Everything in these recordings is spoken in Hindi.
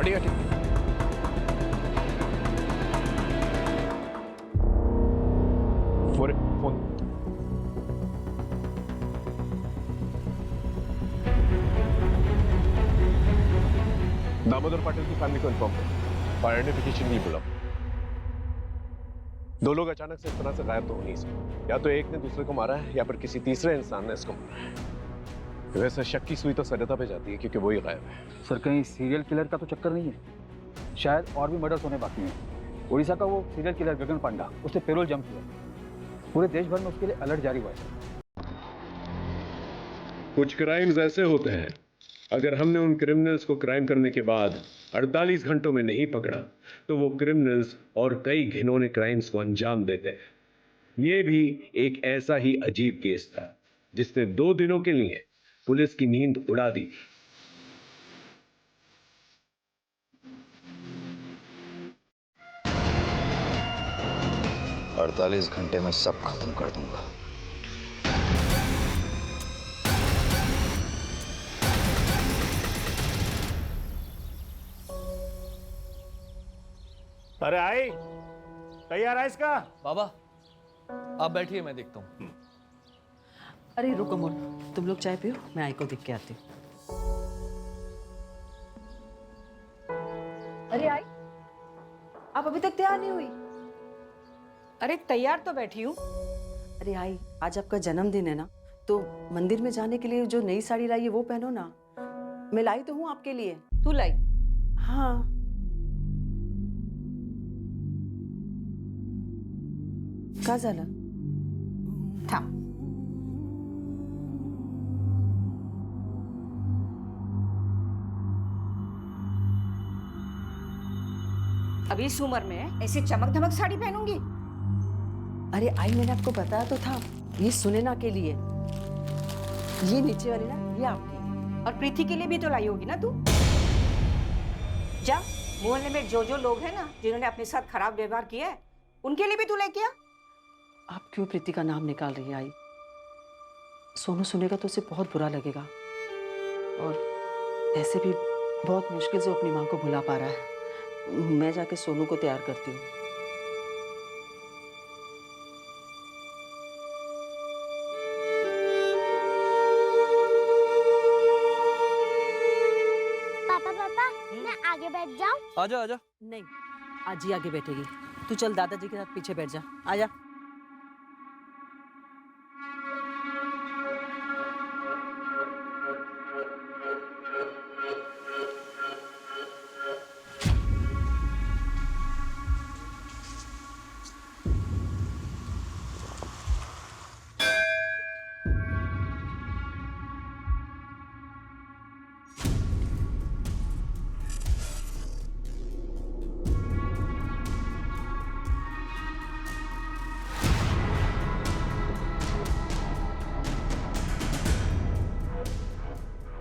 बढ़िया ठीक। फोन दामोदर पाटिल की फैमिली को इन्फॉर्म करो, फायर आइडेंटिफिकेशन नहीं बुलाओ। दो लोग अचानक से इस तरह से गायब तो हो नहीं सकते, या तो एक ने दूसरे को मारा है या फिर किसी तीसरे इंसान ने इसको मारा है। वैसे शक की सुई तो सरिता पे जाती है क्योंकि वो ही गायब है। सर कहीं सीरियल किलर का तो चक्कर नहीं है? शायद और भी मर्डर्स होने बाकी हैं। उड़ीसा का वो सीरियल किलर गगन पांडा, उसने पेरोल जंप किया। पूरे देश भर में उसके लिए अलर्ट जारी हुआ है। कुछ क्राइम्स ऐसे होते हैं, अगर हमने उन क्रिमिनल्स को क्राइम करने के बाद 48 घंटों में नहीं पकड़ा तो वो क्रिमिनल्स और कई घिनौने क्राइम्स को अंजाम देते हैं। ये भी एक ऐसा ही अजीब केस था जिसने 2 दिनों के लिए पुलिस की नींद उड़ा दी। और 48 घंटे में सब खत्म कर दूंगा। अरे आई, तैयार है इसका? बाबा आप बैठिए, मैं देखता हूँ। अरे रुको मोल, तुम लोग चाय पियो, मैं आई को देख के आती हूँ। अरे आई, आप अभी तक तैयार नहीं हुई? अरे तैयार तो बैठी हूँ। अरे आई, आज आपका जन्मदिन है ना, तो मंदिर में जाने के लिए जो नई साड़ी लाई है वो पहनो ना। मैं लाई तो हूँ आपके लिए। तू लाई? हाँ। का झालं? थांब। अभी इस उम्र में ऐसी चमक धमक साड़ी पहनूंगी? अरे आई, मैंने आपको बताया तो था, ये सुनैना के लिए। ये नीचे वाली ना, ये आपकी। और प्रीति के लिए भी तो लाई होगी ना तू? जा, मोहल्ले में जो जो लोग हैं ना जिन्होंने अपने साथ खराब व्यवहार किया है, उनके लिए भी तू लेके आ। आप क्यों प्रीति का नाम निकाल रही है आई? सोनू सुनेगा तो उसे बहुत बुरा लगेगा, और ऐसे भी बहुत मुश्किल से अपनी माँ को भुला पा रहा है। मैं जाके सोनू को तैयार करती हूँ। पापा, मैं आगे बैठ जाऊं? आजा आजा। नहीं, आज ही आगे बैठेगी। तू चल दादाजी के साथ पीछे बैठ जा। आजा।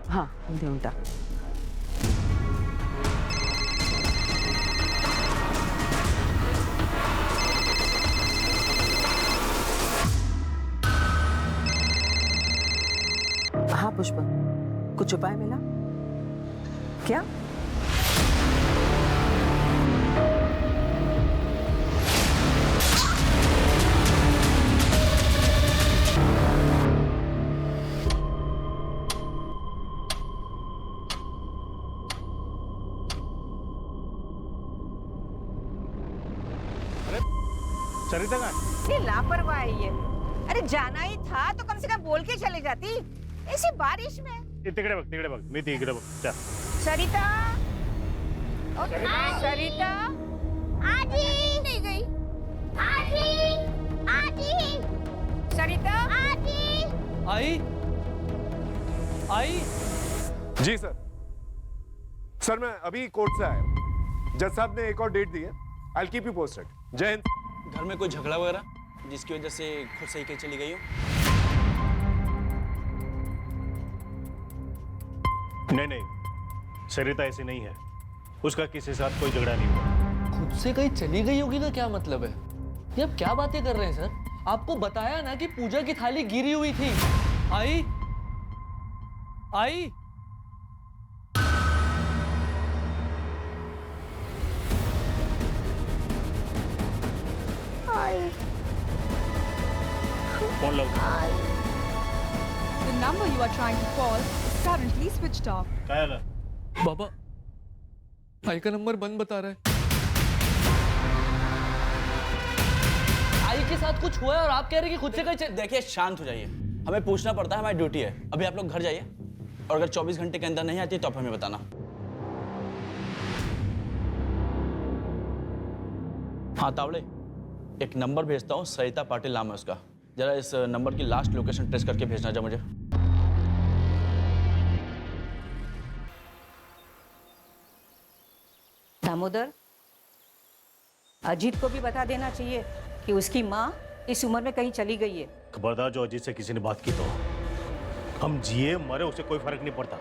हाँ, देऊन टाक। हाँ पुष्पा, कुछ उपाय मिला क्या? सरिता कहाँ? ये लापरवाह है ये। अरे जाना ही था तो कम से कम बोल के चले जाती, ऐसी बारिश में। तिकडे बघ, मी तिकडे बघ। चल। सरिता, सरिता, आजी नहीं गई। आजी, आजी, सरिता, आजी। आई आई। जी सर, मैं अभी कोर्ट से आया हूँ। जज साहब ने एक और डेट दी है। I will keep you posted. जय हिंद। घर में कोई झगड़ा वगैरह जिसकी वजह से खुद सही के चली गई हो? नहीं, सरिता ऐसी नहीं है। उसका किसी के साथ कोई झगड़ा नहीं हुआ। खुद से कहीं चली गई होगी का क्या मतलब है? ये आप क्या बातें कर रहे हैं सर? आपको बताया ना कि पूजा की थाली गिरी हुई थी। आई आई फोन लो। The number you are trying to call is currently switched off. क्या है? बाबा आई का नंबर बंद बता रहा है। आई के साथ कुछ हुआ है और आप कह रहे हैं कि खुद से कहीं। देखिए शांत हो जाइए, हमें पूछना पड़ता है, हमारी ड्यूटी है। अभी आप लोग घर जाइए और अगर 24 घंटे के अंदर नहीं आती तो आप हमें बताना। हाँ तावड़े, एक नंबर भेजता हूँ, सरिता पाटिल नाम है उसका। जरा इस नंबर की लास्ट लोकेशन ट्रेस करके भेजना जा मुझे। दामोदर, अजीत को भी बता देना चाहिए कि उसकी माँ इस उम्र में कहीं चली गई है। खबरदार जो अजीत से किसी ने बात की तो हम जिए मरे उसे कोई फर्क नहीं पड़ता।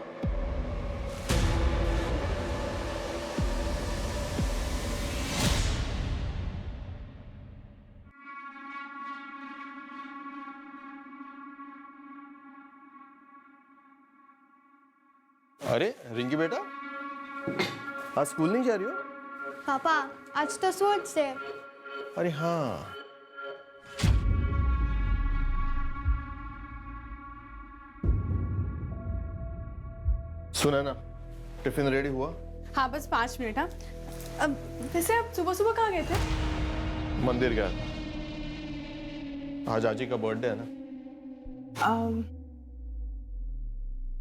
अरे रिंकी बेटा, आज स्कूल नहीं जा रही हो? पापा आज तो स्पोर्ट्स है। अरे हाँ, सुना ना, टिफिन रेडी हुआ? हाँ बस 5 मिनट। हाँ अब वैसे आप सुबह सुबह कहाँ गए थे? मंदिर गया था, आज आजी का बर्थडे है ना।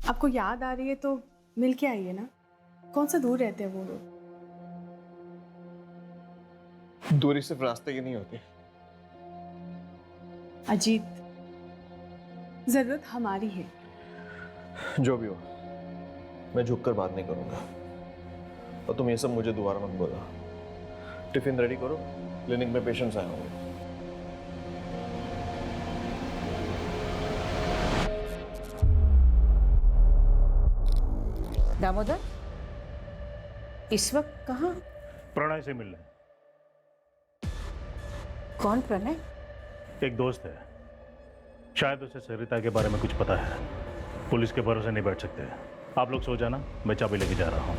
आपको याद आ रही है तो मिल के आइए ना। कौन सा दूर रहते हैं वो लोग? दूरी सिर्फ रास्ते की नहीं होती। अजीत, जरूरत हमारी है। जो भी हो, मैं झुककर बात नहीं करूंगा। और तुम ये सब मुझे दोबारा मत बोला। टिफिन रेडी करो, क्लिनिक में पेशेंट्स आए होंगे। दामोदर, इस वक्त कहाँ? प्रणय से मिलने। कौन प्रणय? एक दोस्त है, शायद उसे सरिता के बारे में कुछ पता है। पुलिस के भरोसे नहीं बैठ सकते। आप लोग सो जाना, मैं चाबी लेके जा रहा हूँ।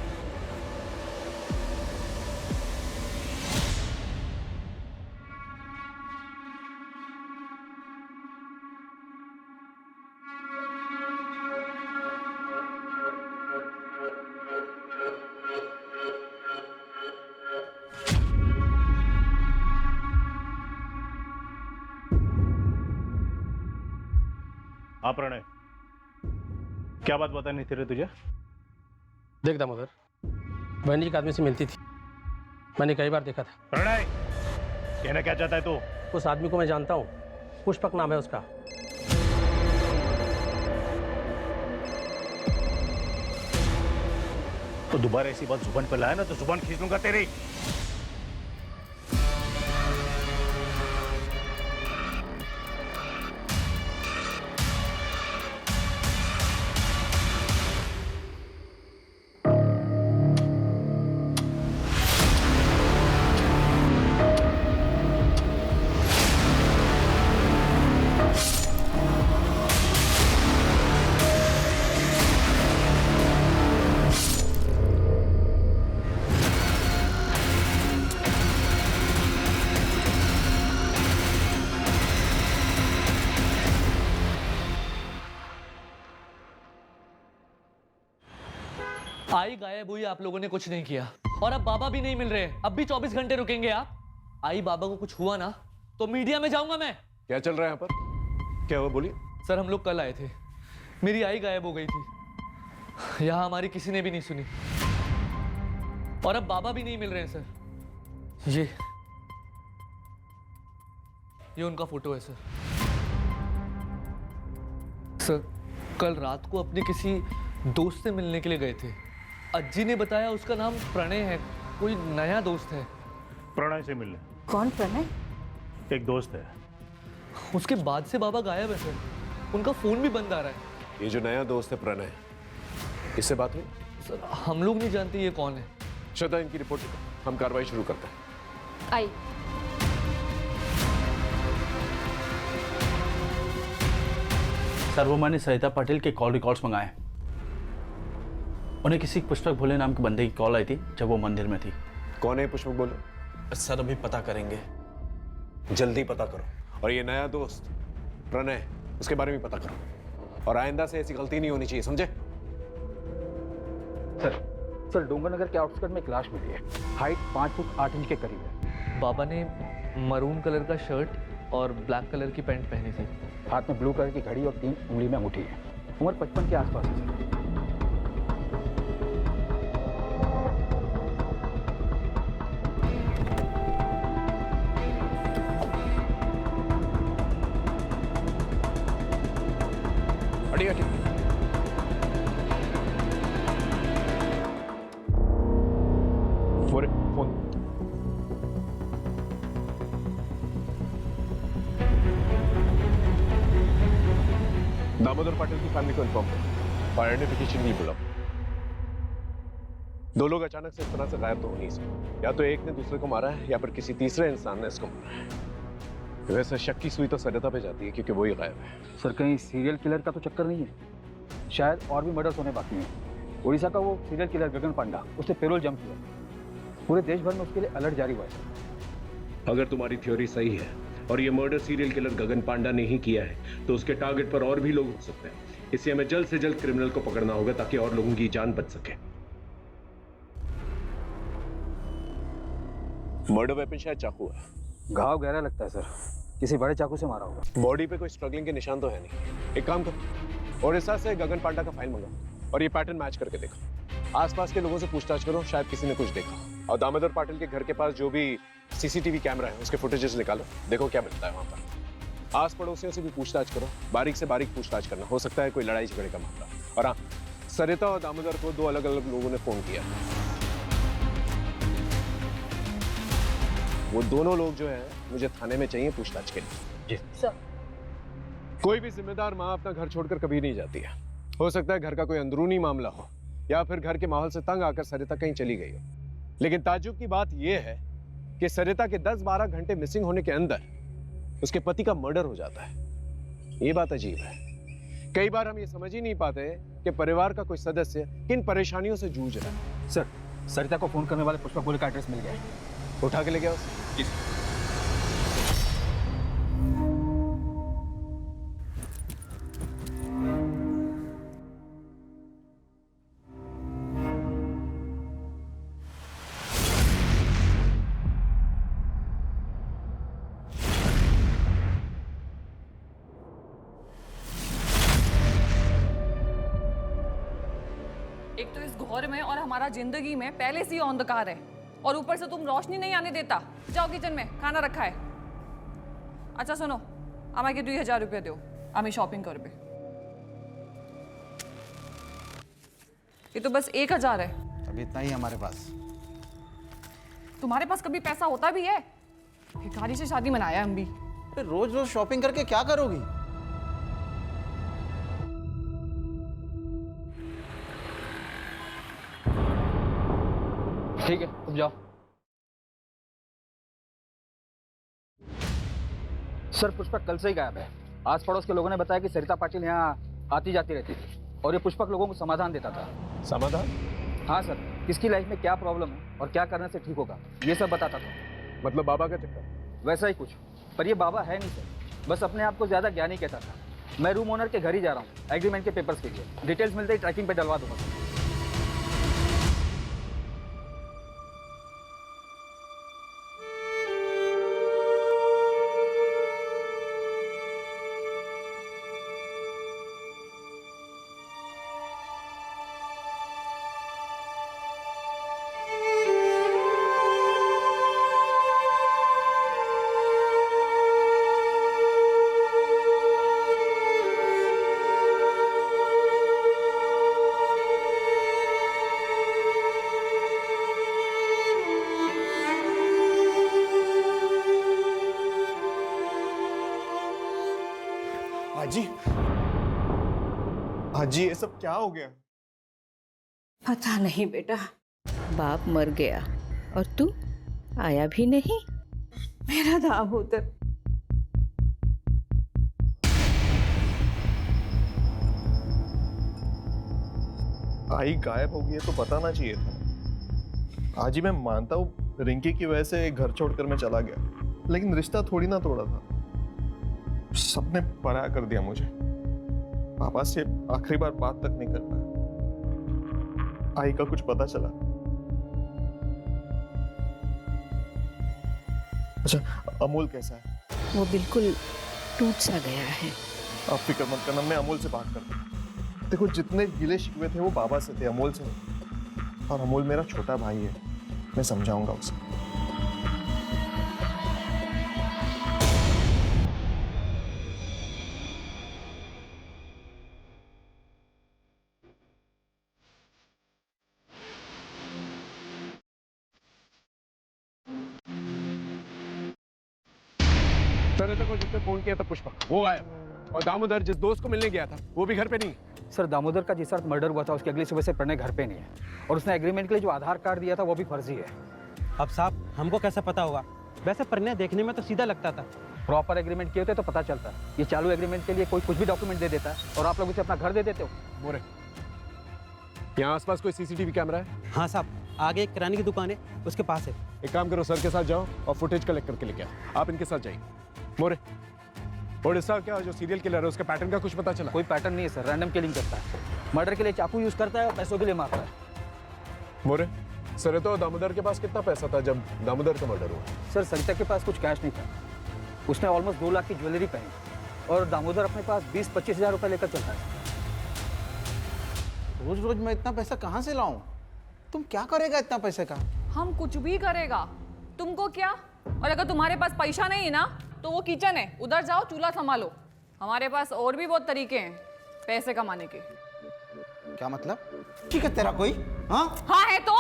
हाँ प्रणय, क्या बात बतानी थी रे तुझे? देख दामोदर, बहन जी एक आदमी से मिलती थी, मैंने कई बार देखा था। प्रणय, कहना क्या चाहता है तू? उस आदमी को मैं जानता हूँ, पुष्पक नाम है उसका। तो दोबारा ऐसी बात जुबान पे लाया ना तो जुबान खींच लूंगा तेरी। आई गायब हुई, आप लोगों ने कुछ नहीं किया और अब बाबा भी नहीं मिल रहे। अब भी 24 घंटे रुकेंगे आप? आई बाबा को कुछ हुआ ना तो मीडिया में जाऊंगा मैं। क्या चल रहा है यहाँ पर? क्या हुआ, बोलिए। सर हम लोग कल आए थे, मेरी आई गायब हो गई थी। यहाँ हमारी किसी ने भी नहीं सुनी और अब बाबा भी नहीं मिल रहे हैं सर। ये उनका फोटो है सर। सर कल रात को अपने किसी दोस्त से मिलने के लिए गए थे। अज्जी ने बताया उसका नाम प्रणय है, कोई नया दोस्त है। प्रणय से मिलने? कौन प्रणय? एक दोस्त है। उसके बाद से बाबा गायब है सर, उनका फोन भी बंद आ रहा है। ये जो नया दोस्त है प्रणय, इससे बात हुई? सर हम लोग नहीं जानते ये कौन है। श्रद्धा, इनकी रिपोर्ट लिखो, हम कार्रवाई शुरू करते हैं। आई सर वो मैंने सरिता पाटिल के कॉल रिकॉर्ड्स मंगाए। उन्हें किसी पुष्पक भोले नाम के बंदे की कॉल आई थी जब वो मंदिर में थी। कौन है पुष्पक भोले? सर अभी पता करेंगे। जल्दी पता करो, और ये नया दोस्त प्रणय, उसके बारे में पता करो, और आइंदा से ऐसी गलती नहीं होनी चाहिए, समझे? सर डोंगरनगर के आउटस्कर्ट में एक लाश मिली है। हाइट 5 फुट 8 इंच के करीब है। बाबा ने मरून कलर का शर्ट और ब्लैक कलर की पैंट पहनी थी। हाथ में ब्लू कलर की घड़ी और 3 उंगली में अंगूठी है। उम्र 55 के आसपास है सर। हटिए हटिए। फोन दामोदर पाटिल की फैमिली को इन्फॉर्म करो और आइडेंटिफिकेशन भी बुलाओ। दो लोग अचानक से इस तरह से गायब तो हो नहीं सकते। या तो एक ने दूसरे को मारा है या फिर किसी तीसरे इंसान ने इसको मारा है। वैसे शक की सुई तो सरिता पे जाती है क्योंकि वो ही गायब है। सर कहीं सीरियल किलर का तो चक्कर नहीं है? शायद और भी मर्डर्स होने बाकी हैं। उड़ीसा का वो सीरियल किलर गगन पांडा, उसने पेरोल जंप किया। पूरे देश भर में उसके लिए अलर्ट जारी हुआ है। अगर तुम्हारी थ्योरी सही है और ये मर्डर सीरियल किलर गगन पांडा ने ही किया है तो उसके टारगेट पर और भी लोग हो सकते हैं। इसलिए हमें जल्द से जल्द क्रिमिनल को पकड़ना होगा ताकि और लोगों की जान बच सके। मर्डर वेपन शायद चाकू है। घाव गहरा लगता है सर, किसी बड़े चाकू से मारा होगा। बॉडी पे कोई स्ट्रगलिंग के निशान तो है नहीं। एक काम करो, ओडिशा से गगन पांडा का फाइल मंगाओ और ये पैटर्न मैच करके देखो। आसपास के लोगों से पूछताछ करो, शायद किसी ने कुछ देखा। और दामोदर पाटिल के घर के पास जो भी सीसीटीवी कैमरा है उसके फुटेजेस निकालो, देखो क्या मिलता है वहां पर। आस पड़ोसियों से भी पूछताछ करो, बारीक से बारीक पूछताछ करना, हो सकता है कोई लड़ाई झगड़े का मामला। और हाँ, सरिता और दामोदर को 2 अलग अलग लोगों ने फोन किया। वो दोनों लोग जो है मुझे थाने में चाहिए पूछताछ के लिए। जी सर। कोई भी जिम्मेदार माँ अपना घर छोड़कर कभी नहीं जाती है। हो सकता है घर का कोई अंदरूनी मामला हो या फिर घर के माहौल से तंग आकर सरिता कहीं चली गई हो। लेकिन ताज्जुब की बात यह है कि सरिता के 10-12 घंटे मिसिंग होने के अंदर उसके पति का मर्डर हो जाता है। ये बात अजीब है। कई बार हम ये समझ ही नहीं पाते कि परिवार का कोई सदस्य किन परेशानियों से जूझ रहा है। सर सरिता को फोन करने वाले पुष्पा पुल का एड्रेस मिल गया है। उठा के ले गया उसे। एक तो इस घोर में और हमारा जिंदगी में पहले से ही अंधकार है और ऊपर से तुम रोशनी नहीं आने देता। जाओ किचन में, खाना रखा है। अच्छा सुनो, আমাকে 2000 रुपये दो, আমি शॉपिंग करबे। ये तो बस 1000 है। अभी इतना ही हमारे पास। तुम्हारे पास कभी पैसा होता भी है? भिखारी से शादी मनाया हम भी। फिर रोज रोज शॉपिंग करके क्या करोगी? ठीक है तुम जाओ। सर पुष्पक कल से ही गायब है। आस पड़ोस के लोगों ने बताया कि सरिता पाटिल यहाँ आती जाती रहती थी और ये पुष्पक लोगों को समाधान देता था। समाधान? हाँ सर, किसकी लाइफ में क्या प्रॉब्लम है और क्या करने से ठीक होगा ये सब बताता था। मतलब बाबा का चक्कर? वैसा ही कुछ, पर ये बाबा है नहीं सर, बस अपने आप को ज्यादा ज्ञानी कहता था। मैं रूम ओनर के घर ही जा रहा हूँ एग्रीमेंट के पेपर्स के लिए। डिटेल्स मिलते ही ट्रैकिंग पे डलवा दूंगा। हाजी, हाजी ये सब क्या हो गया? पता नहीं बेटा, बाप मर गया और तू आया भी नहीं। मेरा दामोदर। आई गायब हो गई है तो बताना चाहिए था। हाजी मैं मानता हूँ रिंकी की वजह से घर छोड़कर मैं चला गया, लेकिन रिश्ता थोड़ी ना तोड़ा था, सबने पराया कर दिया मुझे। पापा से आखिरी बार बात तक नहीं कर पाया। आई का कुछ पता चला? अच्छा, अमोल कैसा है? वो बिल्कुल टूट सा गया है। आप फिक्र मत करना, मैं अमोल से बात करता हूँ। देखो, जितने गिले शिकवे थे वो बाबा से थे, अमोल से नहीं। और अमोल मेरा छोटा भाई है, मैं समझाऊंगा उसे। सरिता को जिसने फोन किया था पुष्पा, वो गायब। और दामोदर जिस दोस्त को मिलने गया था वो भी घर पे नहीं। सर, दामोदर का जिस रात मर्डर हुआ था उसकी अगली सुबह से प्रणय घर पे नहीं है, और उसने एग्रीमेंट के लिए जो आधार कार्ड दिया था वो भी फर्जी है। अब साहब हमको कैसे पता होगा? वैसे प्रणय देखने में तो सीधा लगता था। प्रॉपर एग्रीमेंट किए होते तो पता चलता। ये चालू एग्रीमेंट के लिए कोई कुछ भी डॉक्यूमेंट दे देता है और आप लोग उसे अपना घर दे देते हो। मोरे, यहाँ आसपास कोई सीसीटीवी कैमरा है? हाँ साहब, आगे एक किराने की दुकान है, उसके पास है। एक काम करो, सर के साथ जाओ और फुटेज कलेक्ट करके लेके आओ। आप इनके साथ जाइए। मोरे, ओडिशा क्या जो सीरियल किलर है उसका पैटर्न का कुछ पता चला? कोई पैटर्न नहीं है सर, रैंडम किलिंग करता है। मर्डर के लिए चाकू यूज करता है और पैसों के लिए मारता है। मोरे, सरिता और दामोदर के पास कितना पैसा था जब दामोदर का मर्डर हुआ? सर, सरिता के पास कुछ कैश नहीं था। उसने ऑलमोस्ट 2 लाख की ज्वेलरी पहनी और दामोदर अपने पास 20-25 हज़ार रुपये लेकर चलता है। रोज रोज मैं इतना पैसा कहाँ से लाऊं? तुम क्या करेगा इतना पैसे का? हम कुछ भी करेगा, तुमको क्या? और अगर तुम्हारे पास पैसा नहीं है ना तो वो किचन है, उधर जाओ, चूल्हा संभालो। हमारे पास और भी बहुत तरीके हैं पैसे कमाने के। क्या मतलब? ठीक है तेरा कोई? हाँ हाँ है तो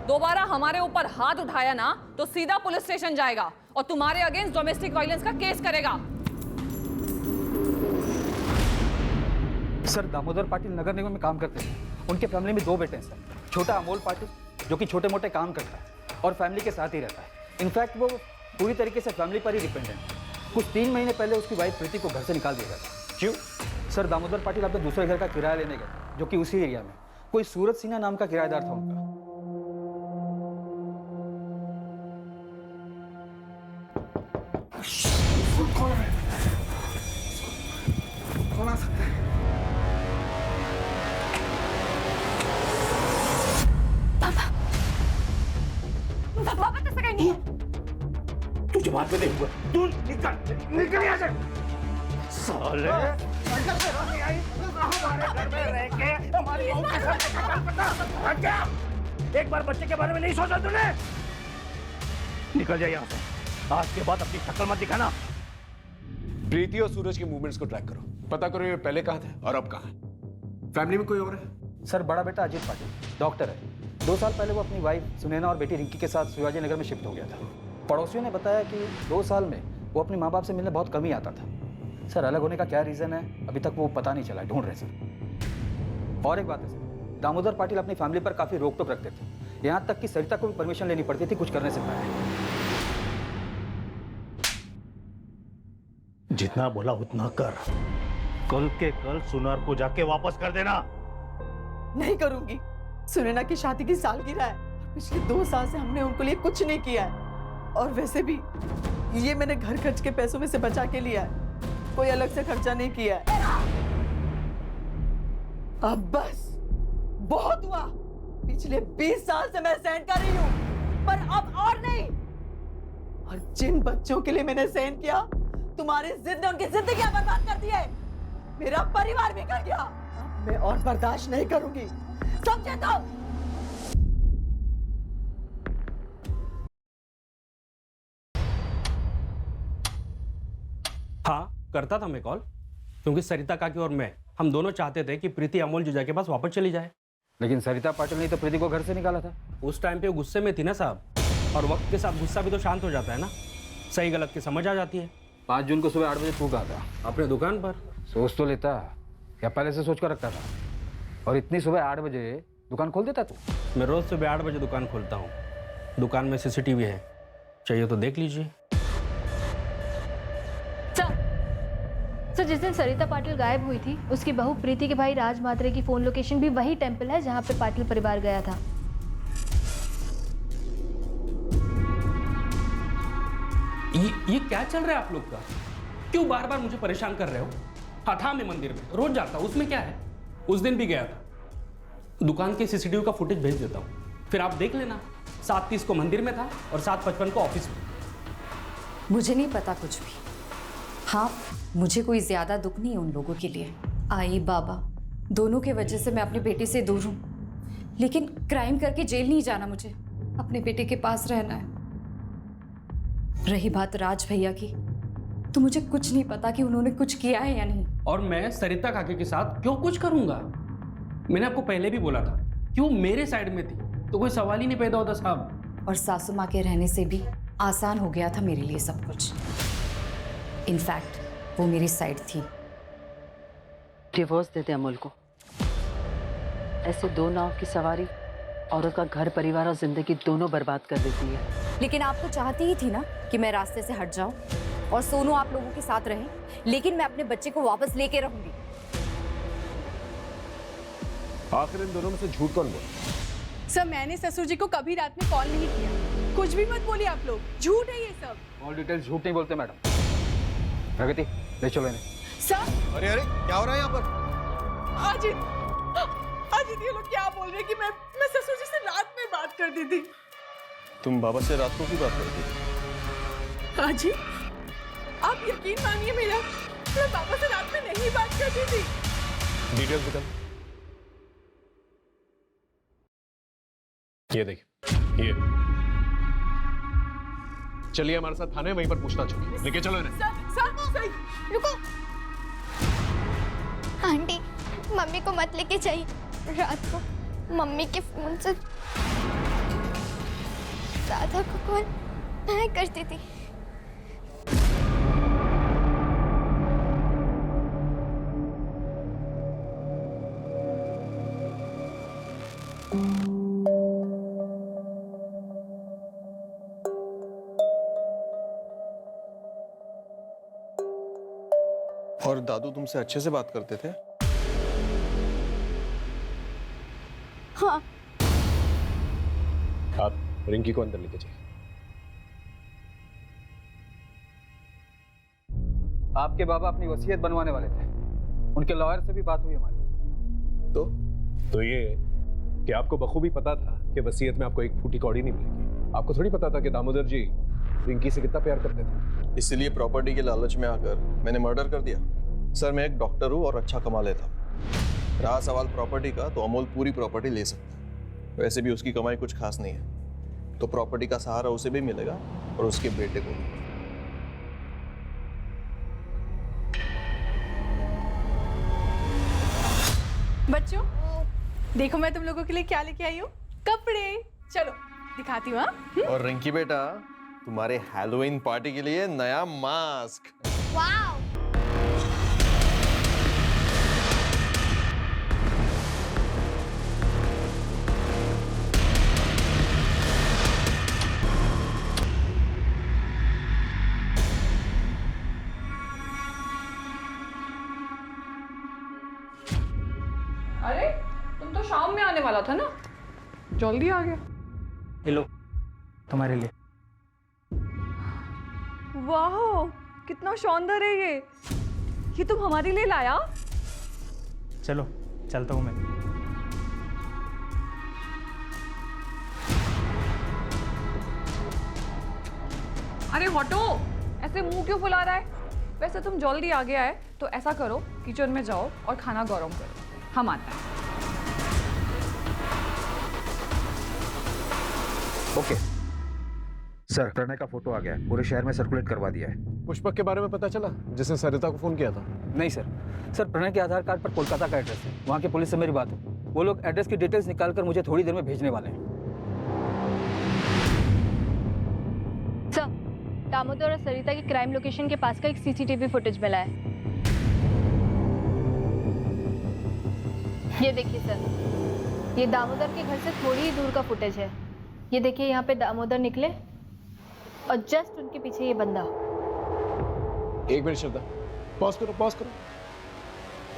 दोबारा हमारे ऊपर हाथ उठाया ना तो सीधा पुलिस स्टेशन जाएगा और तुम्हारे अगेंस्ट डोमेस्टिक वायलेंस का केस करेगा। सर, दामोदर पाटिल नगर निगम में काम करते हैं। उनके फैमिली में 2 बेटे हैं सर। छोटा अमोल पाटिल जो कि छोटे मोटे काम करता है और फैमिली के साथ ही रहता है। इनफैक्ट वो पूरी तरीके से फैमिली पर ही डिपेंडेंट है। कुछ 3 महीने पहले उसकी वाइफ प्रीति को घर से निकाल दिया गया था। क्यों? सर, दामोदर पाटिल अपने दूसरे घर का किराया लेने गए जो कि उसी एरिया में कोई सूरज सिन्हा नाम का किराएदार था उनका। कौन आ सकता है? पापा कैसे कहीं नहीं है? तू जवाब पे दे हुआ, तू निकल यहाँ से। साले हमारे घर में रह के हमारी बहू के साथ पता हट गया। एक बार बच्चे के बारे में नहीं सोचा तूने? निकल जा यहाँ से। आज के बाद अपनी शक्ल मत दिखाना। प्रीति और सूरज के मूवमेंट्स को ट्रैक करो, पता करो ये पहले कहाँ थे और अब कहाँ है। फैमिली में कोई और है? सर, बड़ा बेटा अजीत पाटिल डॉक्टर है। 2 साल पहले वो अपनी वाइफ सुनैना और बेटी रिंकी के साथ शिवाजी नगर में शिफ्ट हो गया था। पड़ोसियों ने बताया कि 2 साल में वो अपने माँ बाप से मिलने बहुत कम ही आता था। सर, अलग होने का क्या रीज़न है अभी तक वो पता नहीं चला, ढूंढ रहे सर। और एक बात है सर, दामोदर पाटिल अपनी फैमिली पर काफ़ी रोक टोक रखते थे, यहाँ तक कि सरिता को भी परमिशन लेनी पड़ती थी कुछ करने से पहले। जितना बोला उतना कर। कल के कल सुनार को जाके वापस कर देना। नहीं करूंगी। सुनैना की शादी की सालगिरह है। पिछले 2 साल से हमने उनको लिए कुछ नहीं किया है, और वैसे भी ये मैंने घर खर्च के पैसों में से बचा के लिया है, कोई अलग से खर्चा नहीं किया है। अब बस बहुत हुआ। पिछले 20 साल से मैं सहन कर रही हूँ, पर अब और नहीं। और जिन बच्चों के लिए मैंने सहन किया, तुम्हारी जिद ने उनकी जिंदगियां बर्बाद कर दी है। मेरा परिवार भी कर गया। अब मैं और बर्दाश्त नहीं करूंगी, समझे तो? हाँ, करता था मैं कॉल, क्योंकि सरिता काकी और मैं हम दोनों चाहते थे कि प्रीति अमोल जुजा के पास वापस चली जाए। लेकिन सरिता पाटिल ने तो प्रीति को घर से निकाला था। उस टाइम पे वो गुस्से में थी ना साहब, और वक्त के साथ गुस्सा भी तो शांत हो जाता है ना, सही गलत की समझ आ जाती है। 5 जून को सुबह 8 बजे तू कहाँ था? अपने दुकान पर। सोच तो लेता, या पहले से सोच कर रखता था? और इतनी सुबह 8 बजे दुकान खोल देता तू? मैं रोज सुबह 8 बजे दुकान खोलता हूँ। दुकान में सीसीटीवी है, चाहिए तो देख लीजिए। सर, जिस दिन सरिता पाटिल गायब हुई थी, उसकी बहू प्रीति के भाई राज मात्रे की फोन लोकेशन भी वही टेंपल है जहाँ पे पाटिल परिवार गया था। ये क्या चल रहा है आप लोग का? क्यों बार बार मुझे परेशान कर रहे हो? हाँ था मैं मंदिर में, रोज जाता हूँ, उसमें क्या है? उस दिन भी गया था। दुकान के सीसीटीवी का फुटेज भेज देता हूँ, फिर आप देख लेना। 7:30 को मंदिर में था और 7:55 को ऑफिस में। मुझे नहीं पता कुछ भी। हाँ, मुझे कोई ज्यादा दुख नहीं है उन लोगों के लिए। आई बाबा दोनों के वजह से मैं अपने बेटे से दूर हूँ, लेकिन क्राइम करके जेल नहीं जाना, मुझे अपने बेटे के पास रहना है। रही बात राज भैया की, तो मुझे कुछ नहीं पता कि उन्होंने कुछ किया है या नहीं। और मैं सरिता काके के साथ क्यों कुछ करूंगा? मैंने आपको पहले भी बोला था, क्यों मेरे साइड में थी तो कोई सवाल ही नहीं पैदा होता साहब। और सासू माँ के रहने से भी आसान हो गया था मेरे लिए सब कुछ। इनफैक्ट वो मेरी साइड थी। डिवोर्स दे दे अमूल को। ऐसे दो नाव की सवारी औरत का घर परिवार और जिंदगी दोनों बर्बाद कर देती है। लेकिन आप तो चाहती ही थी ना कि मैं रास्ते से हट जाऊं और सोनू आप लोगों के साथ रहे, लेकिन मैं अपने बच्चे को वापस लेके रहूंगी। आखिर इन दोनों में से झूठ कौन बोला? सर मैंने ससुर जी को कभी रात में कॉल नहीं किया। कुछ भी मत बोलिए आप लोग, झूठ है ये सब। ऑल डिटेल्स झूठ नहीं बोलते मैडम। प्रगति ले चलो इन्हें। सर अरे अरे क्या हो रहा है यहाँ पर? अजित ये लोग क्या बोल रहे हैं कि मैं ससुर जी से रात में बात करती थी। तुम बाबा से रात को भी बात करती थी? अजित आप यकीन मानिए मेरा, मैं बाबा से रात में नहीं बात करती थी। डिटेल्स बता। ये देखिए, ये चलिए हमारे साथ थाने, वहीं पर पूछताछ होगी। लेके चलो इन्हें। सर रुको। आंटी मम्मी को मत लेके जाइए। रात को मम्मी के फोन से राधा को कॉल मैं करती थी। और दादू तुमसे अच्छे से बात करते थे? हाँ। आप रिंकी को अंदर लेके जाइए। आपके बाबा अपनी वसीयत बनवाने वाले थे, उनके लॉयर से भी बात हुई हमारी। तो ये कि आपको बखूबी पता था कि वसीयत में आपको एक फूटी कौड़ी नहीं मिलेगी। आपको थोड़ी पता था कि दामोदर जी रिंकी से कितना प्यार करते थे। इसीलिए प्रॉपर्टी के लालच में आकर मैंने मर्डर कर दिया। सर मैं एक डॉक्टर हूँ और अच्छा कमा लेता हूँ। रहा सवाल प्रॉपर्टी का, तो अमोल पूरी प्रॉपर्टी ले सकता है। वैसे भी उसकी कमाई कुछ खास नहीं है, तो प्रॉपर्टी का सहारा उसे भी मिलेगा और उसके बेटे को भी। बच्चों देखो मैं तुम लोगों के लिए क्या लेके आई हूँ, कपड़े। चलो दिखाती हूँ। और रिंकी बेटा तुम्हारे हैलोवीन पार्टी के लिए नया मास्क। वाओ। अरे तुम तो शाम में आने वाला था ना, जल्दी आ गया। ये लो तुम्हारे लिए। वाह कितना शानदार है ये तुम हमारे लिए लाया? चलो चलता हूँ मैं। अरे हटो, ऐसे मुंह क्यों फुला रहा है? वैसे तुम जल्दी आ गया है तो ऐसा करो, किचन में जाओ और खाना गरम करो, हम आते हैं। ओके सर, प्रणय का फोटो आ गया है, पूरे शहर में सर्कुलेट करवा दिया है। पुष्पक के बारे में पता चला जिसने सरिता को फोन किया था? नहीं सर, प्रणय के आधार कार्ड पर कोलकाता का एड्रेस है। वहाँ के पुलिस से मेरी बात है, वो लोग एड्रेस की डिटेल्स निकालकर मुझे थोड़ी देर में भेजने वाले हैं। सर, दामोदर और सरिता की क्राइम लोकेशन के पास का एक सीसीटीवी फुटेज मिला है। ये देखिए सर, ये दामोदर के घर से थोड़ी ही दूर का फुटेज है। ये देखिए यहाँ पे दामोदर निकले और जस्ट उनके पीछे ये बंदा। एक मिनट श्रद्धा, पॉज करो।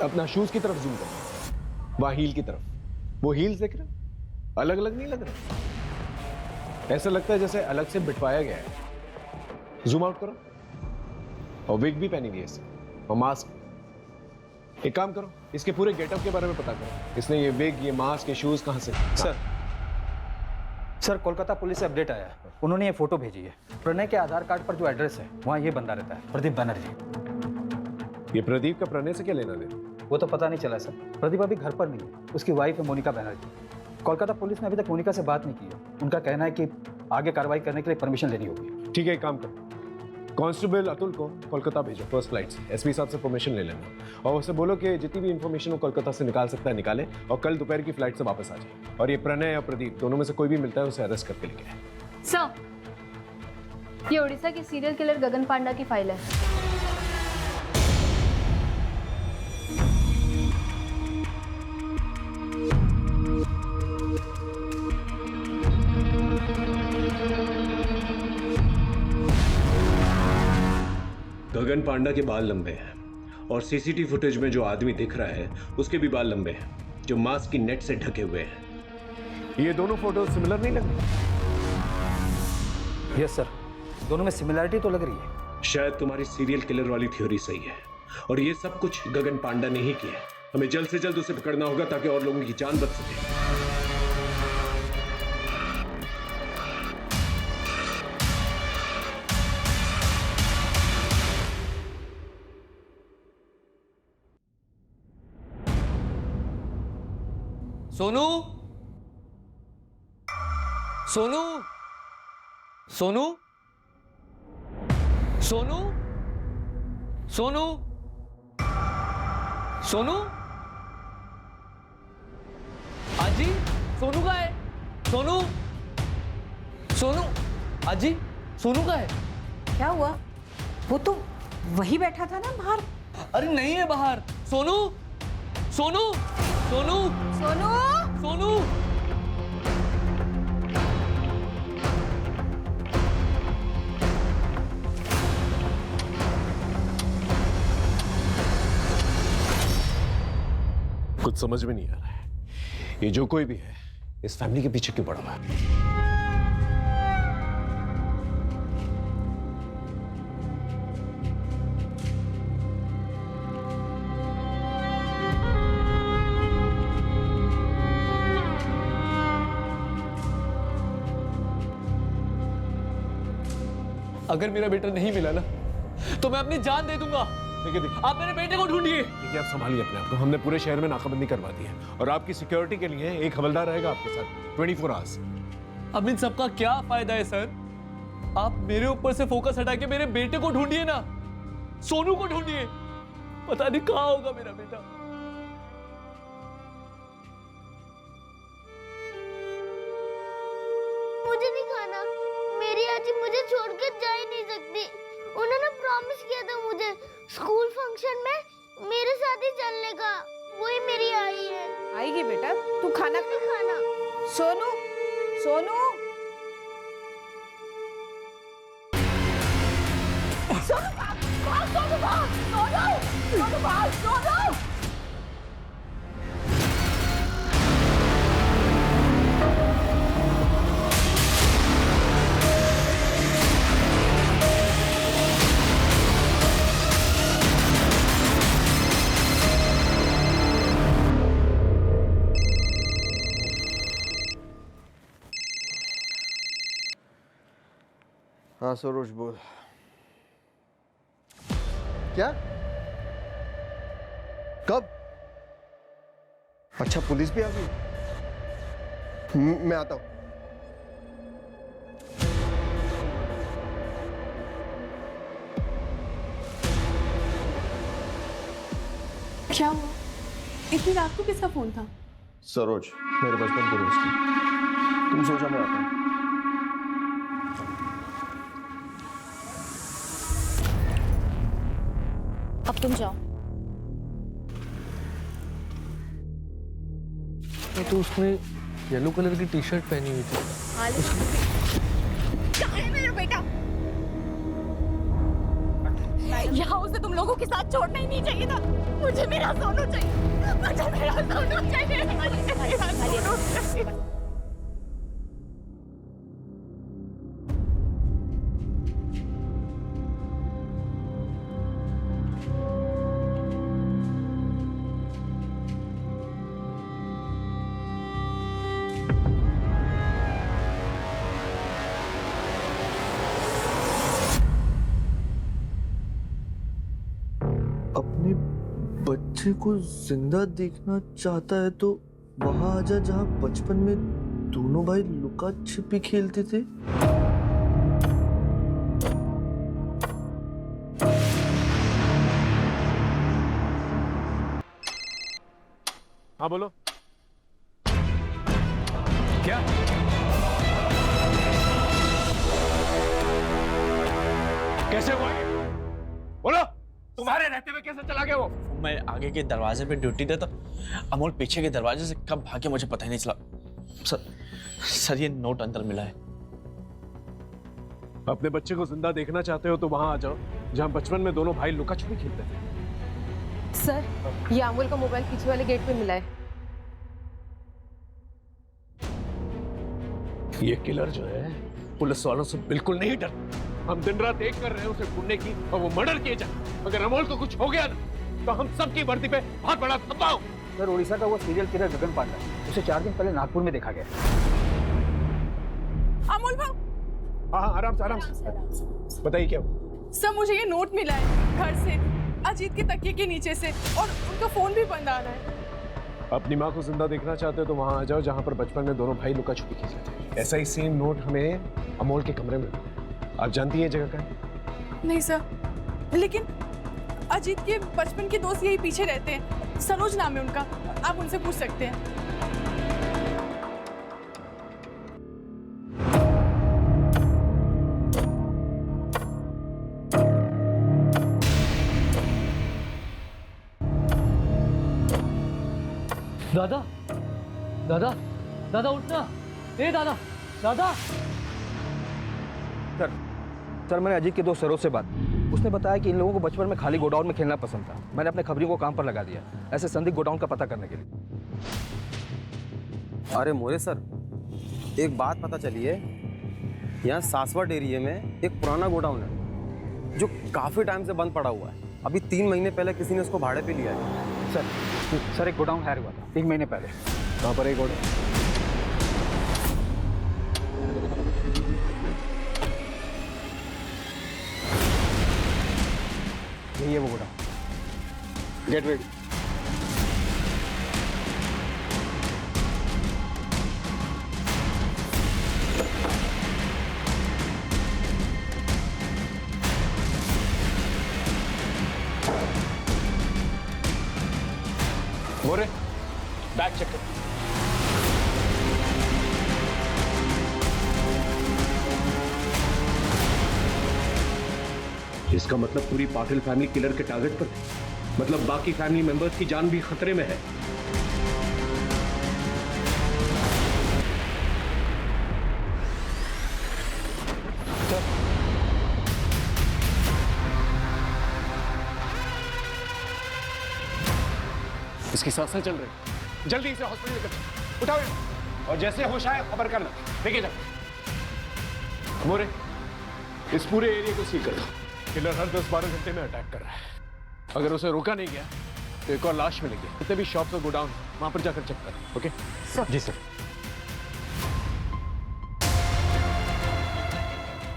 अपना शूज की तरफ जूम करो, वहां हील की तरफ। वो हील्स देख रहे हो? अलग अलग नहीं लग रहे, ऐसा लगता है जैसे अलग से बिठवाया गया है। जूम आउट करो, और विग भी पहनी हुई है इसने, और मास्क। एक काम करो, इसके पूरे गेटअप के बारे में पता करो, इसने ये विग, ये मास्क, ये शूज कहाँ से? सर कोलकाता पुलिस से अपडेट आया है। उन्होंने ये फोटो भेजी है। प्रणय के आधार कार्ड पर जो एड्रेस है वहाँ ये बंदा रहता है, प्रदीप बनर्जी। ये प्रदीप का प्रणय से क्या लेना देना? वो तो पता नहीं चला सर। प्रदीप अभी घर पर नहीं है, उसकी वाइफ है मोनिका बनर्जी। कोलकाता पुलिस ने अभी तक मोनिका से बात नहीं की है। उनका कहना है कि आगे कार्रवाई करने के लिए परमिशन लेनी होगी। ठीक है, एक काम करो, कांस्टेबल अतुल को कोलकाता भेजो फर्स्ट फ्लाइट से, एसपी साहब से परमिशन ले लेना, और उसे बोलो कि जितनी भी इंफॉर्मेशन वो कोलकाता से निकाल सकता है निकाले, और कल दोपहर की फ्लाइट से वापस आ जाए। और ये प्रणय या प्रदीप दोनों में से कोई भी मिलता है उसे अरेस्ट करके लेके आए। सर, ये उड़ीसा की सीरियल किलर गगन पांडा की फाइल है। गगन पांडा के बाल लंबे हैं और सीसीटीवी फुटेज में जो आदमी दिख रहा है उसके भी बाल लंबे हैं, जो मास्क की नेट से ढके हुए हैं। ये दोनों फोटो सिमिलर नहीं लग रही? यस सर, दोनों में सिमिलरिटी तो लग रही है। शायद तुम्हारी सीरियल किलर वाली थ्योरी सही है, और ये सब कुछ गगन पांडा ने ही किया है। हमें जल्द से जल्द उसे पकड़ना होगा ताकि और लोगों की जान बच सके। सोनू, सोनू, सोनू, सोनू, सोनू, सोनू, आजी, सोनू का है? सोनू, सोनू, आजी, सोनू का है? क्या हुआ? वो तो वही बैठा था ना बाहर। अरे नहीं है बाहर। सोनू, सोनू, सोनू, सोनू, सोनू। कुछ समझ में नहीं आ रहा है, ये जो कोई भी है इस फैमिली के पीछे क्यों पड़ा हुआ है? अगर मेरा बेटा नहीं मिला ना तो मैं अपनी जान दे दूंगा। देखिए देखिए, आप मेरे बेटे को ढूंढिए। देखिए, आप संभालिए अपने आप को। हमने पूरे शहर में नाकाबंदी करवा दी है, और आपकी सिक्योरिटी के लिए एक हवलदार रहेगा आपके साथ 24 आवर्स। अब इन सबका क्या फायदा है सर? आप मेरे ऊपर से फोकस हटा के मेरे बेटे को ढूंढिए ना, सोनू को ढूंढिए। पता नहीं कहाँ होगा मेरा बेटा। मुझे नहीं खाना, मेरी आजी मुझे छोड़कर जा ही नहीं सकती। उन्होंने प्रॉमिस किया था मुझे स्कूल फंक्शन में मेरे साथ ही चलने का। वही मेरी आई है। आएगी बेटा, तू खाना नहीं खाना। सोनू, सोनू, सोनू भाग, सोनू भाग, सोनू, सोनू भाग, सोनू। हाँ सरोज बोल। क्या? कब? अच्छा, पुलिस भी आ गई? मैं आता हूँ। क्या हुआ? इतनी रात को किसका फोन था? सरोज, मेरे बचपन के दोस्त हैं। तुम सोचा मैं आता हूँ। अब तुम जाओ। ये तो उसने येलो कलर की टी शर्ट पहनी हुई थी। कहाँ है मेरा बेटा? यहाँ उसे तुम लोगों के साथ छोड़ना ही नहीं चाहिए था। मुझे मेरा सोनू चाहिए, मुझे मेरा सोनू चाहिए, मुझे मेरा सोनू चाहिए। किसी को जिंदा देखना चाहता है तो वहां आजा जहां बचपन में दोनों भाई लुका छिपी खेलते थे। हाँ बोलो। क्या? कैसे हुआ ये? बोलो, तुम्हारे रहते हुए कैसे चला गया वो? मैं आगे के दरवाजे पे ड्यूटी देता, अमोल पीछे के दरवाजे से कब भागे मुझे पता ही नहीं चला। सर ये नोट अंदर मिला है। अपने बच्चे को जिंदा देखना चाहते हो तो वहां आ जाओ जहां बचपन में दोनों भाई लुका छुपी खेलते थे। सर, ये अमोल का मोबाइल पीछे वाले गेट पे मिला है। ये किलर जो है पुलिस वालों से बिल्कुल नहीं डरता। हम दिन रात एक कर रहे हैं उसे ढूंढने की और वो मर्डर किए जाए। अगर अमोल को कुछ हो गया ना तो हम सबकी वर्दी पे बहुत बड़ा धब्बा हो। सर, उड़ीसा का वो सीरियल किलर गगन पांडा, उसे 4 दिन पहले नागपुर में देखा गया। अमोल भाऊ। हाँ, आराम से बताइए क्या हुआ? सर, मुझे ये नोट मिला है घर से, अजीत के तकिए के नीचे से, और उनका फोन भी बंद आ रहा है। अपनी माँ को जिंदा देखना चाहते हो तो वहां आ जाओ जहां पर बचपन में दोनों भाई लुका छुपी खेलते थे। ऐसा ही सेम नोट हमें अमोल के कमरे में मिला। आप जानती हैं जगह का? नहीं सर, लेकिन अजीत के बचपन के दोस्त यही पीछे रहते हैं, सरोज नाम है उनका, आप उनसे पूछ सकते हैं। दादा, दादा, दादा उठना। ए दादा, दादा। सर, मैंने अजीत के दोस्त सरोज से बात, उसने बताया कि इन लोगों को बचपन में खाली गोडाउन में खेलना पसंद था। मैंने अपने खबरियों को काम पर लगा दिया, ऐसे संदिग्ध गोडाउन का पता करने के लिए। अरे मोरे सर, एक बात पता चली है, यहाँ सासवट एरिया में एक पुराना गोडाउन है जो काफ़ी टाइम से बंद पड़ा हुआ है। अभी 3 महीने पहले किसी ने उसको भाड़े पे लिया है। सर एक गोडाउन हायर हुआ था 3 महीने पहले। कहाँ पर एक गोडाउन? यही है वो गोडाउन। Get ready. बोरे, बैग चेक कर। इसका मतलब पूरी पाटिल फैमिली किलर के टारगेट पर थी। मतलब बाकी फैमिली मेंबर्स की जान भी खतरे में है। इसकी सांसें चल रही। जल्दी इसे हॉस्पिटल लेकर उठाओ और जैसे होश आए खबर करना। लेके जाओ। मोरे, इस पूरे एरिया को सील कर दो। किलर हर 10-12 घंटे में अटैक कर रहा है। अगर उसे रोका नहीं गया तो एक और लाश मिलेगी। जितने भी शॉप्स और गोडाउन वहां पर जाकर चेक करो। Okay sir? जी सर।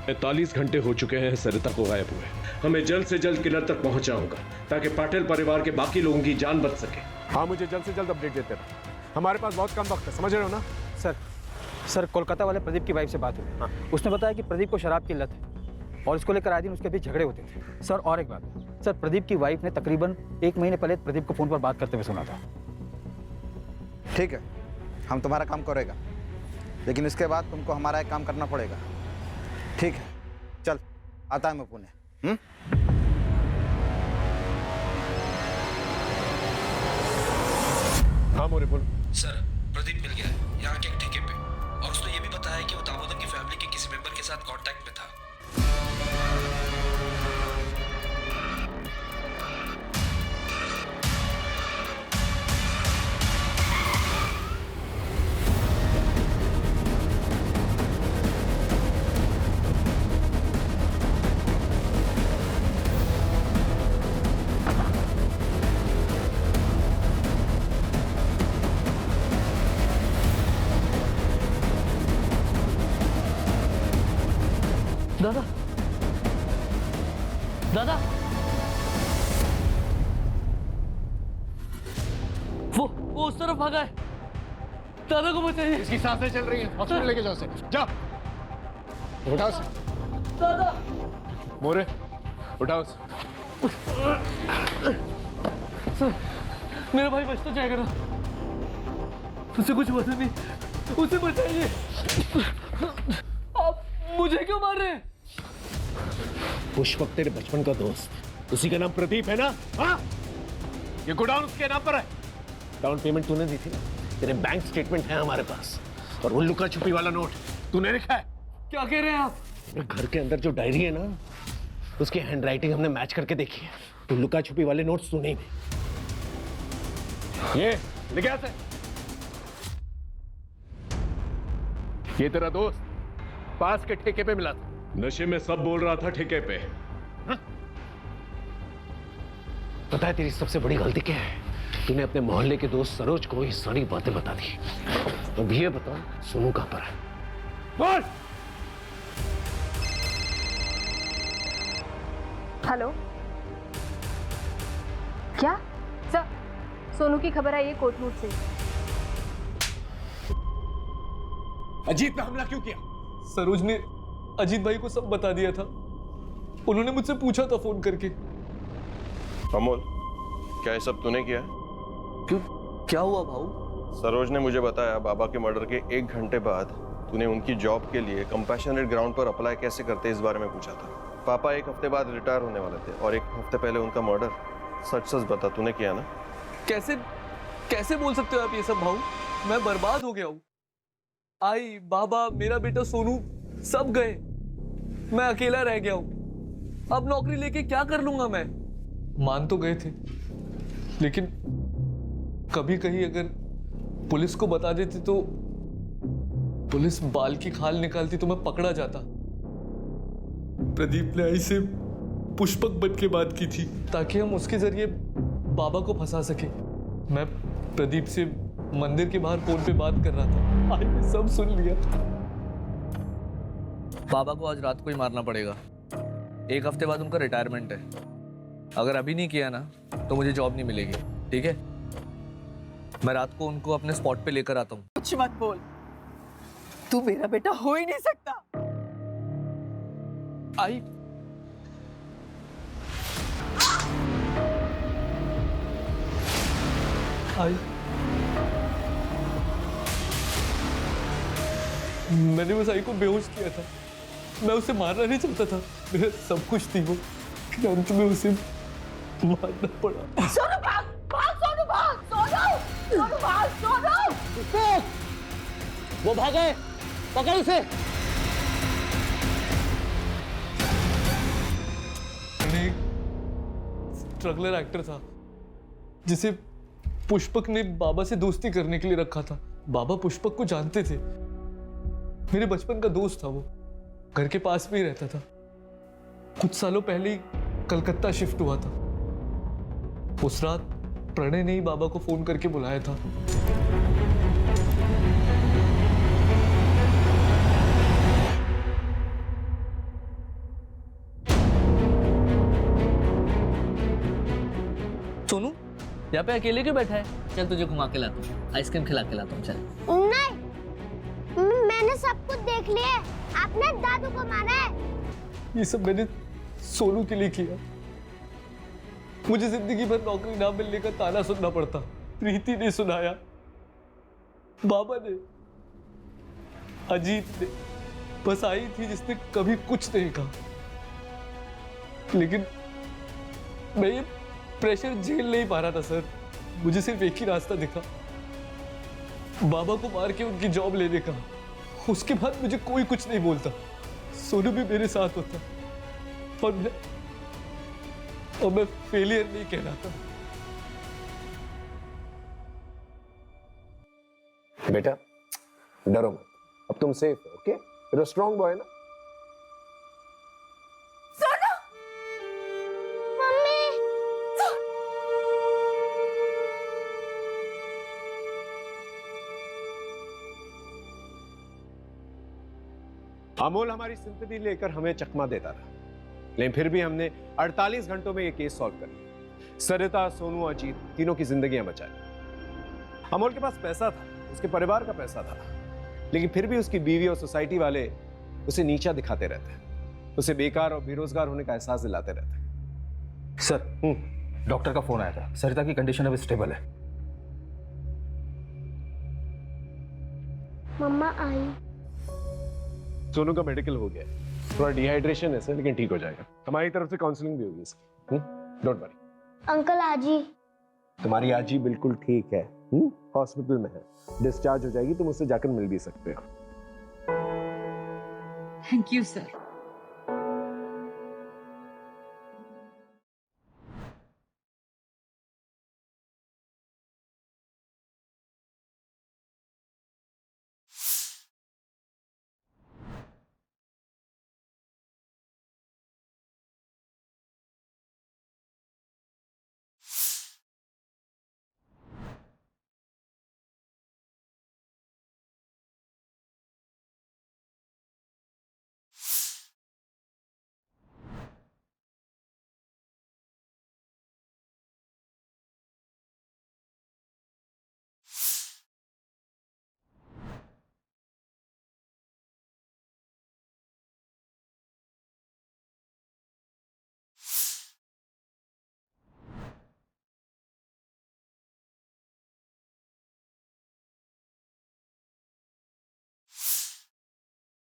45 घंटे हो चुके हैं सरिता को गायब हुए। हमें जल्द से जल्द किलर तक पहुंचना होगा ताकि पाटिल परिवार के बाकी लोगों की जान बच सके। हाँ, मुझे जल्द से जल्द अपडेट देते रहो। हमारे पास बहुत कम वक्त है, समझ रहे हो ना? सर कोलकाता वाले प्रदीप की वाइफ से बात हुई। हाँ। उसने बताया कि प्रदीप को शराब की लत है और इसको लेकर आए दिन उसके बीच झगड़े होते थे। सर और एक बात, सर प्रदीप की वाइफ ने तकरीबन 1 महीने पहले प्रदीप को फोन पर बात करते हुए सुना था। ठीक है, हम तुम्हारा काम करेगा, लेकिन इसके बाद तुमको हमारा एक काम करना पड़ेगा। ठीक है, चल आता है मैं पुणे। हाँ मोरे बोल। सर प्रदीप मिल गया यहाँ के एक ठेके पे, और उसने ये भी बताया कि वो दामोदर की फैमिली के किसी मेंबर के साथ कांटेक्ट में था। दादा, दादा, वो उस तरफ भागा है। दादा को बचाइए। इसकी सांसें चल रही हैं, हॉस्पिटल लेके जाओ उसे। जाओ, उठाओ उसे। दादा मोरे, उठाओ उसे। सर, मेरा भाई बच तो जाएगा ना? उसे कुछ हुआ नहीं, उसे बचाइए। आप मुझे क्यों मार रहे हैं? पुष्पक तेरे बचपन का दोस्त, उसी का नाम प्रदीप है ना? हाँ, ये गोडाउन उसके नाम पर है। डाउन पेमेंट तूने दी थी ना, तेरे बैंक स्टेटमेंट है हमारे पास, और वो लुका छुपी वाला नोट तूने लिखा है। क्या कह रहे हैं आप? घर के अंदर जो डायरी है ना, उसकी हैंडराइटिंग हमने मैच करके देखी है। तो लुका छुपी वाले नोट्स तूने ही। ये लिख क्या से? ये तेरा दोस्त पास के ठेके पे मिला था। नशे में सब बोल रहा था ठेके पे। पता है तेरी सबसे बड़ी गलती क्या है? तूने अपने मोहल्ले के दोस्त सरोज को ये सारी बातें बता दी। अब ये बताओ सोनू कहां पर है? बोल। हेलो, क्या सर? सोनू की खबर आई है कोटनूर से। अजीत पे हमला क्यों किया? सरोज ने अजीत भाई को सब बता दिया था। उन्होंने मुझसे पूछा था फोन करके। अमोल, क्या ये सब तूने किया? क्यों, क्या हुआ भाऊ? सरोज ने मुझे बताया बाबा के मर्डर के 1 घंटे बाद तूने उनकी जॉब के लिए कंपैशनेट ग्राउंड पर अप्लाई कैसे करते इस बारे में पूछा था। पापा 1 हफ्ते बाद रिटायर होने वाले थे और 1 हफ्ते पहले उनका मर्डर। सच सच बता, तूने किया ना? कैसे कैसे बोल सकते हो आप ये सब भाऊ? मैं बर्बाद हो गया हूँ। आई, बाबा, मेरा बेटा सोनू सब गए। मैं अकेला रह गया हूँ। अब नौकरी लेके क्या कर लूंगा मैं? मान तो गए थे, लेकिन कभी कहीं अगर पुलिस को बता देती तो पुलिस बाल की खाल निकालती तो मैं पकड़ा जाता। प्रदीप ने आई से पुष्पक बन के बात की थी ताकि हम उसके जरिए बाबा को फंसा सके। मैं प्रदीप से मंदिर के बाहर फोन पे बात कर रहा था। आज मैं सब सुन लिया। बाबा को आज रात को ही मारना पड़ेगा। 1 हफ्ते बाद उनका रिटायरमेंट है। अगर अभी नहीं किया ना तो मुझे जॉब नहीं मिलेगी, ठीक है? मैं रात को उनको अपने स्पॉट पे लेकर आता हूँ। कुछ मत बोल, तू मेरा बेटा हो ही नहीं सकता। आई, आई, मैंने उस आई को बेहोश किया था। मैं उसे मारना नहीं चाहता था। मेरा सब कुछ थी वो, अंत में उसे मारना पड़ा। सोनू भाग, भाग सोनू भाग, सोनू, सोनू भाग, सोनू। वो भागे, पकड़ उसे। मैंने एक स्ट्रगलर एक्टर था जिसे पुष्पक ने बाबा से दोस्ती करने के लिए रखा था। बाबा पुष्पक को जानते थे। मेरे बचपन का दोस्त था वो, घर के पास में ही रहता था। कुछ सालों पहले ही कलकत्ता शिफ्ट हुआ था। उस रात प्रणय ने ही बाबा को फोन करके बुलाया था। सोनू, यहाँ पे अकेले क्यों बैठा है? चल तुझे घुमा के लाता हूँ, आइसक्रीम खिला के लाता हूँ। चल। नहीं, मैंने सब कुछ देख लिया। आपने दादू को मारा है। ये सब मैंने सोनू के लिए किया। मुझे जिंदगी भर नौकरी ना मिलने का ताना सुनना पड़ता। प्रीति ने सुनाया, बाबा ने, अजीत ने, बस आई थी जिसने कभी कुछ नहीं कहा। लेकिन मैं ये प्रेशर झेल नहीं पा रहा था सर। मुझे सिर्फ एक ही रास्ता दिखा, बाबा को मार के उनकी जॉब लेने का। उसके बाद मुझे कोई कुछ नहीं बोलता। सोनू भी मेरे साथ होता और मैं फेलियर नहीं कहलाता। बेटा डरो मत, अब तुम सेफ हो। Okay, you're a strong boy ना? सोनू, मम्मी, अमोल हमारी सिंपैथी लेकर हमें चकमा देता रहा, लेकिन फिर भी हमने 48 घंटों में ये केस सॉल्व कर लिया। सरिता, सोनू, अजीत तीनों की जिंदगियां बचाई। अमोल के पास पैसा था, उसके परिवार का पैसा था, लेकिन फिर भी उसकी बीवी और सोसाइटी वाले उसे नीचा दिखाते रहते, उसे बेकार और बेरोजगार होने का एहसास दिलाते रहते। सर डॉक्टर का फोन आया था, सरिता की कंडीशन अब स्टेबल है। मम्मा आई। सोनू का मेडिकल हो गया है, थोड़ा डिहाइड्रेशन है सर, लेकिन ठीक हो जाएगा। हमारी तरफ से काउंसलिंग भी होगी इसकी। Don't worry. अंकल आजी। तुम्हारी आजी बिल्कुल ठीक है, हॉस्पिटल में है, डिस्चार्ज हो जाएगी, तुम उससे जाकर मिल भी सकते हो। Thank you sir.